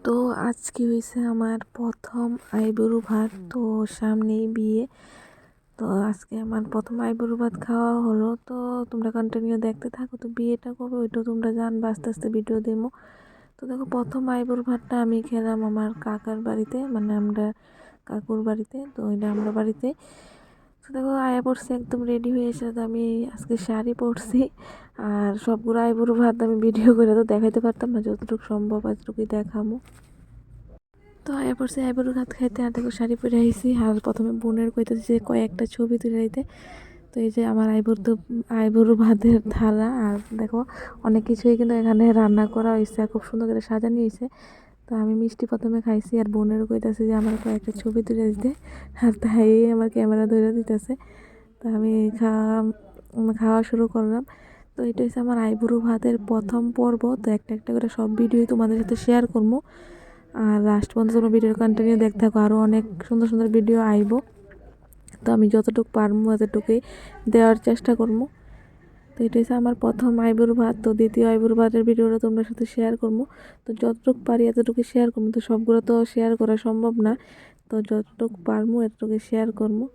তো আজকে হয়েছে আমার প্রথম আইবুড়ো ভাত। তো সামনেই বিয়ে। তো আজকে আমার প্রথম আইবুড়ো ভাত খাওয়া হলো। তো তোমরা কন্টিনিউ দেখতে থাকো। তো বিয়েটা কবে ওইটাও তোমরা জানবে, আস্তে আস্তে ভিডিও দেবো। তো দেখো, প্রথম আইবুড়ো ভাতটা আমি খেলাম আমার কাকার বাড়িতে, মানে আমরা কাকুর বাড়িতে। তো ওইটা আমরা বাড়িতে। তো দেখো, আয়া পড়ছি একদম রেডি হয়ে এসে। তো আমি আজকে শাড়ি পরছি। আর সবগুলো আইবুড়ো ভাত আমি ভিডিও করে তো দেখাইতে পারতাম না, যতটুকু সম্ভব এতটুকুই দেখামো। তো আয়া পড়ছে আইবুড়ো ভাত খাইতে। আর দেখো, শাড়ি পরে আইসি। আর প্রথমে বোনের কইতেছে যে কয়েকটা ছবি তুলে দিতে। তো এই যে আমার আইবুড়ো ভাতের থালা। আর দেখো, অনেক কিছুই কিন্তু এখানে রান্না করা হয়েছে, আর খুব সুন্দর করে সাজানো হয়েছে। তো আমি মিষ্টি প্রথমে খাইছি, আর বোনের কইতেছে যে আমার কয়েকটা ছবি তুলে দিতে। আর তাই আমার ক্যামেরা ধরে দিতেছে। তো আমি খাওয়া শুরু করলাম। তো এটা হচ্ছে আমার আইবুড়ো ভাতের প্রথম পর্ব। তো একটা একটা করে সব ভিডিওই তোমাদের সাথে শেয়ার করবো। আর লাস্ট পর্যন্ত তোমরা ভিডিওর কন্টিনিউ দেখতে থাকো, আরও অনেক সুন্দর সুন্দর ভিডিও আইব। তো আমি যতটুকু পারবো এতটুকুই দেওয়ার চেষ্টা করবো। তো এটা হচ্ছে আমার প্রথম আইবুড়ো ভাত। তো দ্বিতীয় আইবুড়ো ভাতের ভিডিওটা তোমার সাথে শেয়ার করবো। তো যতটুকু পারি এতটুকু শেয়ার করবো। তো সবগুলো তো শেয়ার করা সম্ভব না। তো যতটুকু পারবো এতটুকু শেয়ার করবো।